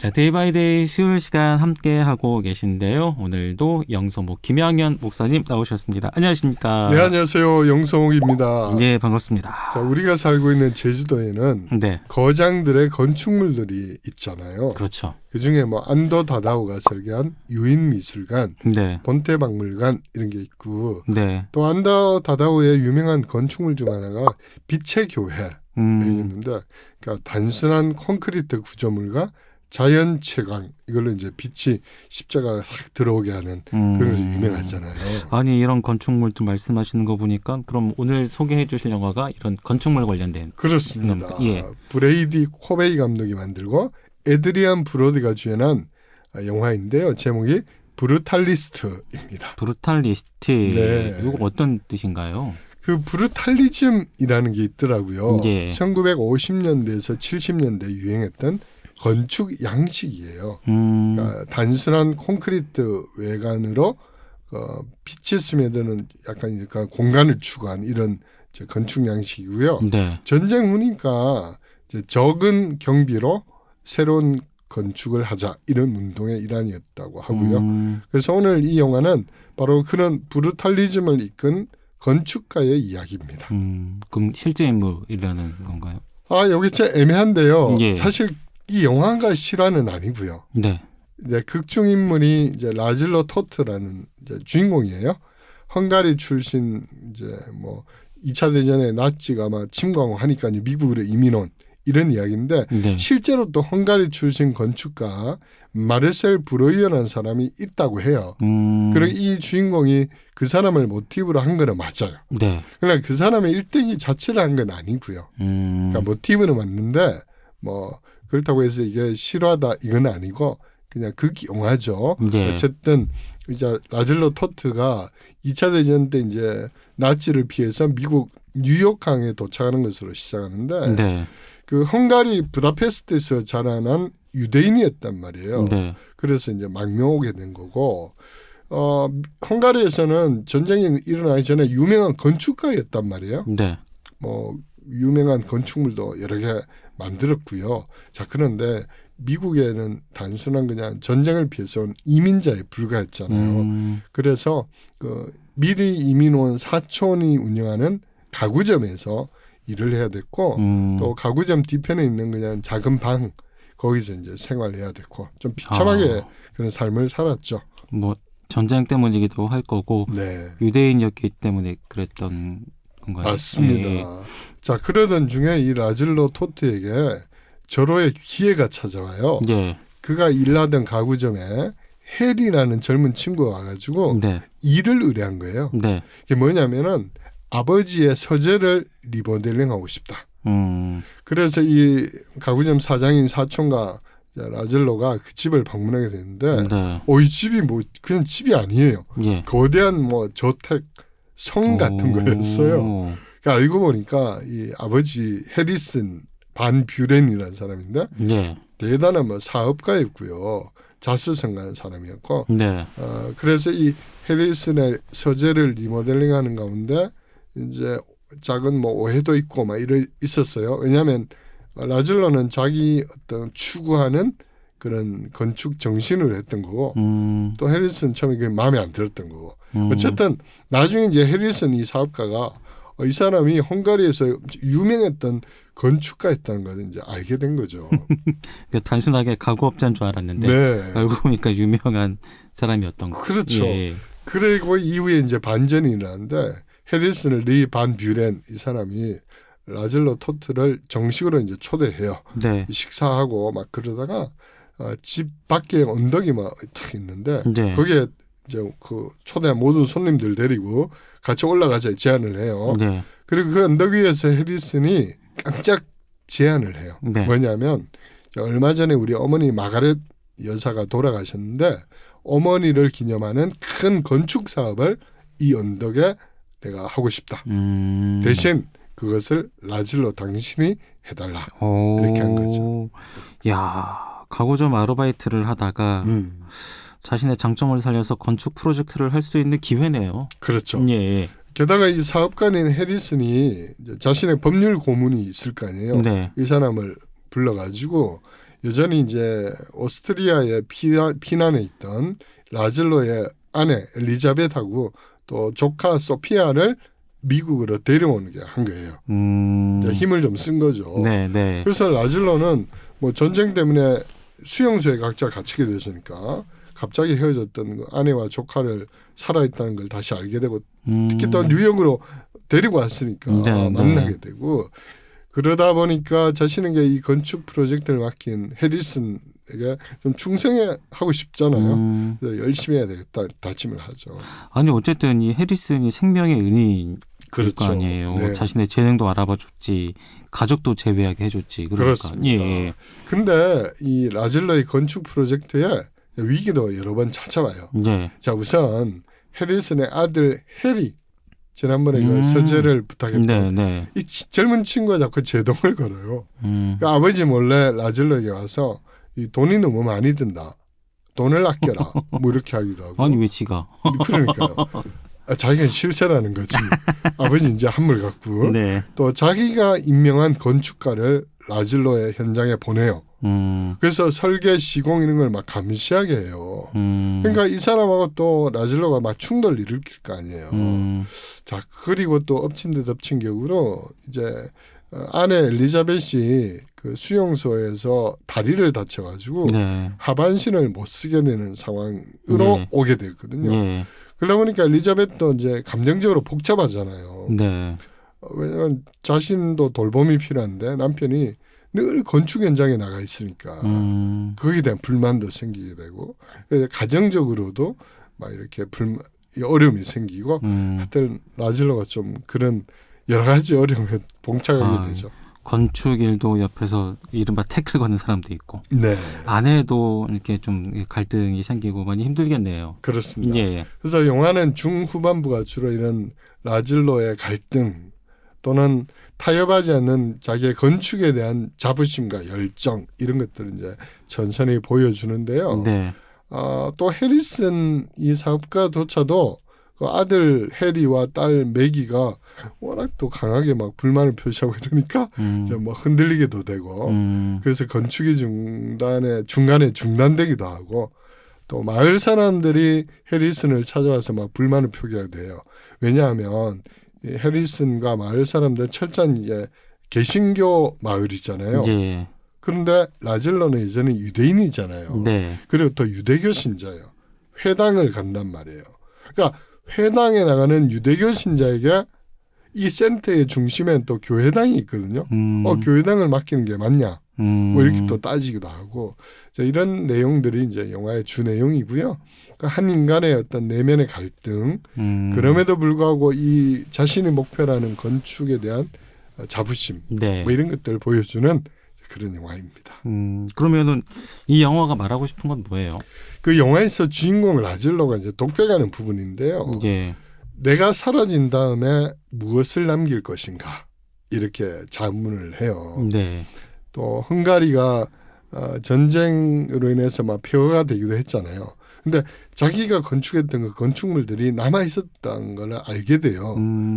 자, 데이바이데이 수요일 시간 함께 하고 계신데요. 오늘도 영서목 김양현 목사님 나오셨습니다. 안녕하십니까? 네, 안녕하세요. 영성욱입니다. 네, 반갑습니다. 자, 우리가 살고 있는 제주도에는 네, 거장들의 건축물들이 있잖아요. 그렇죠. 그중에 뭐 안도 다다오가 설계한 유인미술관, 네, 본태박물관 이런 게 있고 네, 또 안도 다다오의 유명한 건축물 중 하나가 빛의 교회 있는데 그러니까 단순한 콘크리트 구조물과 자연 채광 이걸로 이제 빛이 십자가가 싹 들어오게 하는 그런 것이 유명하잖아요. 아니 이런 건축물도 말씀하시는 거 보니까 그럼 오늘 소개해 주실 영화가 이런 건축물 관련된 그렇습니다. 예. 브레이디 코베이 감독이 만들고 에드리안 브로디가 주연한 영화인데요. 제목이 브루탈리스트입니다. 브루탈리스트. 네. 이거 어떤 뜻인가요? 그 브루탈리즘이라는 게 있더라고요. 예. 1950년대에서 70년대 유행했던 건축 양식이에요. 그러니까 단순한 콘크리트 외관으로 빛이 스며드는 약간 공간을 추구한 이런 건축 양식이고요. 네. 전쟁 후니까 이제 적은 경비로 새로운 건축을 하자 이런 운동의 일환이었다고 하고요. 그래서 오늘 이 영화는 바로 그런 브루탈리즘을 이끈 건축가의 이야기입니다. 그럼 실제 인물이라는 건가요? 아, 여기 좀 애매한데요. 예. 사실 이 영화가 실화는 아니고요. 네. 이제 극중 인물이 이제 라질로 토트라는 이제 주인공이에요. 헝가리 출신 이제 뭐 2차 대전에 나치가 막 침공을 하니까 이제 미국으로 이민 온 이런 이야기인데 네. 실제로 또 헝가리 출신 건축가 마르셀 브로이어라는 사람이 있다고 해요. 그리고 이 주인공이 그 사람을 모티브로 한 거는 맞아요. 네. 그러니까 그 사람의 일대기 자체를 한 건 아니고요. 그러니까 모티브는 맞는데 뭐 그렇다고 해서 이게 실화다 이건 아니고 그냥 극영화죠. 네. 어쨌든 이제 라질로 토트가 2차 대전 때 이제 나치를 피해서 미국 뉴욕항에 도착하는 것으로 시작하는데 네. 그 헝가리 부다페스트에서 자라난 유대인이었단 말이에요. 네. 그래서 이제 망명오게 된 거고 헝가리에서는 전쟁이 일어나기 전에 유명한 건축가였단 말이에요. 네. 뭐 유명한 건축물도 여러 개 만들었고요. 자, 그런데 미국에는 단순한 그냥 전쟁을 피해서 온 이민자에 불과했잖아요. 그래서 그 미리 이민 온 사촌이 운영하는 가구점에서 일을 해야 됐고 또 가구점 뒤편에 있는 그냥 작은 방 거기서 이제 생활해야 됐고 좀 비참하게 그런 삶을 살았죠. 뭐 전쟁 때문이기도 할 거고 네. 유대인이었기 때문에 그랬던 건가요? 맞습니다. 예. 자, 그러던 중에 이 라질로 토트에게 절호의 기회가 찾아와요. 예. 그가 일하던 가구점에 헬이라는 젊은 친구가 와가지고 네. 일을 의뢰한 거예요. 네. 이게 뭐냐면은 아버지의 서재를 리모델링하고 싶다. 그래서 이 가구점 사장인 사촌과 라젤로가 그 집을 방문하게 되는데 네. 이 집이 뭐 그냥 집이 아니에요. 예. 거대한 뭐 저택 성 같은 거였어요. 그러니까 알고 보니까 이 아버지 해리슨 반 뷰렌이라는 사람인데 예. 대단한 뭐 사업가였고요. 자수성가한 사람이었고 네. 그래서 이 해리슨의 서재를 리모델링하는 가운데 이제 작은 뭐 오해도 있고 막 이래 있었어요. 왜냐하면 라즐로는 자기 어떤 추구하는 그런 건축 정신을 했던 거고 또 해리슨 처음에 그게 마음에 안 들었던 거고 어쨌든 나중에 이제 해리슨 이 사업가가 이 사람이 헝가리에서 유명했던 건축가였다는 걸 이제 알게 된 거죠. 단순하게 가구업자인 줄 알았는데 네. 알고 보니까 유명한 사람이었던 거. 그렇죠. 예. 그리고 이후에 이제 반전이 일어나는데 해리슨 리 반 뷰렌 이 사람이 라즐로 토트를 정식으로 이제 초대해요. 네. 식사하고 막 그러다가 집 밖에 언덕이 막 탁 있는데 네. 거기에 이제 그 초대한 모든 손님들 데리고 같이 올라가자 제안을 해요. 네. 그리고 그 언덕 위에서 해리슨이 깜짝 제안을 해요. 네. 뭐냐면 얼마 전에 우리 어머니 마가렛 여사가 돌아가셨는데 어머니를 기념하는 큰 건축 사업을 이 언덕에 내가 하고 싶다. 대신 그것을 라질로 당신이 해달라. 이렇게 한 거죠. 야, 가구점 아르바이트를 하다가 자신의 장점을 살려서 건축 프로젝트를 할 수 있는 기회네요. 그렇죠. 예. 게다가 이 사업가인 해리슨이 이제 자신의 법률 고문이 있을 거 아니에요. 네. 이 사람을 불러가지고 여전히 이제 오스트리아에 피난해 있던 라즐로의 아내 엘리자벳하고 또 조카 소피아를 미국으로 데려오는 게 한 거예요. 이제 힘을 좀 쓴 거죠. 네, 네. 그래서 라즐로는 뭐 전쟁 때문에 수용소에 각자 갇히게 되시니까 갑자기 헤어졌던 그 아내와 조카를 살아있다는 걸 다시 알게 되고 특히 또 뉴욕으로 데리고 왔으니까 네, 만나게 되고 그러다 보니까 자신에게 이 건축 프로젝트를 맡긴 해리슨에게 좀 충성하고 싶잖아요. 그래서 열심히 해야 되겠다 다짐을 하죠. 아니 어쨌든 이 해리슨이 생명의 은인일 그렇죠. 거 아니에요. 네. 자신의 재능도 알아봐줬지, 가족도 제외하게 해줬지. 그러니까. 그렇습니다. 예. 근데 이 라즐로의 건축 프로젝트에 위기도 여러 번 찾아와요. 네. 자 우선 해리슨의 아들 해리 지난번에 그 서재를 부탁했던 네, 네. 이 젊은 친구가 자꾸 제동을 걸어요. 그러니까 아버지 몰래 라즐로에게 와서 이 돈이 너무 많이 든다. 돈을 아껴라. 뭐 이렇게 하기도 하고. 아니 왜 지가? 그러니까요. 자기가 실세라는 거지. 아버지 이제 한물 갖고. 네. 또 자기가 임명한 건축가를 라즐로의 현장에 보내요. 그래서 설계, 시공 이런 걸 막 감시하게 해요. 그러니까 이 사람하고 또 라즐로가 막 충돌을 일으킬 거 아니에요. 자 그리고 또 엎친 데 덮친 격으로 이제 아내 엘리자벳이 그 수용소에서 다리를 다쳐가지고 네. 하반신을 못 쓰게 되는 상황으로 네. 오게 됐거든요. 네. 그러다 보니까 엘리자벳도 이제 감정적으로 복잡하잖아요. 네. 왜냐하면 자신도 돌봄이 필요한데 남편이 늘 건축 현장에 나가 있으니까 거기에 대한 불만도 생기게 되고 가정적으로도 막 이렇게 어려움이 생기고 하여튼 라즐로가 좀 그런 여러 가지 어려움에 봉착하게 되죠. 건축 일도 옆에서 이른바 태클 거는 사람도 있고 네, 아내도 이렇게 좀 갈등이 생기고 많이 힘들겠네요. 그렇습니다. 예. 그래서 영화는 중후반부가 주로 이런 라즐로의 갈등 또는 타협하지 않는 자기의 건축에 대한 자부심과 열정 이런 것들을 이제 천천히 보여주는데요. 네. 또 해리슨 이 사업가조차도 그 아들 해리와 딸 매기가 워낙 또 강하게 막 불만을 표시하고 이러니까 이제 뭐 흔들리게도 되고 그래서 건축이 중간에 중단되기도 하고 또 마을 사람들이 해리슨을 찾아와서 막 불만을 표기하게 돼요. 왜냐하면 이 해리슨과 마을 사람들 철저한 이제 개신교 마을이잖아요. 예. 그런데 라즐로는 예전에 유대인이잖아요. 네. 그리고 또 유대교 신자예요. 회당을 간단 말이에요. 그러니까 회당에 나가는 유대교 신자에게 이 센터의 중심엔 또 교회당이 있거든요. 교회당을 맡기는 게 맞냐? 뭐 이렇게 또 따지기도 하고 자, 이런 내용들이 이제 영화의 주 내용이고요. 그러니까 한 인간의 어떤 내면의 갈등, 그럼에도 불구하고 이 자신의 목표라는 건축에 대한 자부심, 네. 뭐 이런 것들을 보여주는 그런 영화입니다. 그러면은 이 영화가 말하고 싶은 건 뭐예요? 그 영화에서 주인공 라즐로가 이제 독백하는 부분인데요. 예. 내가 사라진 다음에 무엇을 남길 것인가 이렇게 자문을 해요. 네. 또 헝가리가 전쟁으로 인해서 막 폐허가 되기도 했잖아요. 근데 자기가 건축했던 그 건축물들이 남아 있었다는 걸 알게 돼요.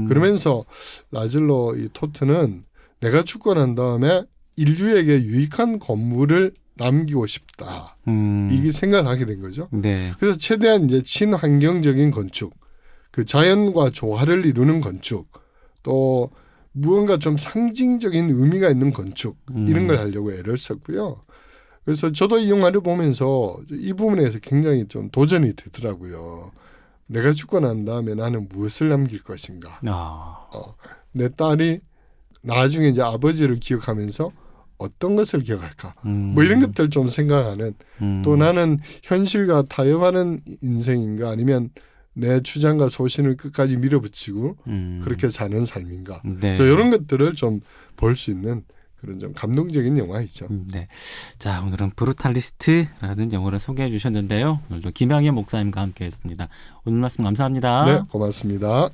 그러면서 라즐로 이 토트는 내가 죽고 난 다음에 인류에게 유익한 건물을 남기고 싶다. 이게 생각을 하게 된 거죠. 네. 그래서 최대한 이제 친환경적인 건축, 그 자연과 조화를 이루는 건축, 또 무언가 좀 상징적인 의미가 있는 건축 이런 걸 하려고 애를 썼고요. 그래서 저도 이 영화를 보면서 이 부분에서 굉장히 좀 도전이 되더라고요. 내가 죽고 난 다음에 나는 무엇을 남길 것인가. 내 딸이 나중에 이제 아버지를 기억하면서 어떤 것을 기억할까. 뭐 이런 것들 좀 생각하는 또 나는 현실과 타협하는 인생인가 아니면 내 주장과 소신을 끝까지 밀어붙이고 그렇게 사는 삶인가. 네. 저 이런 것들을 좀 볼 수 있는 그런 좀 감동적인 영화이죠. 네. 자, 오늘은 브루탈리스트라는 영화를 소개해 주셨는데요. 오늘도 김양현 목사님과 함께했습니다. 오늘 말씀 감사합니다. 네, 고맙습니다.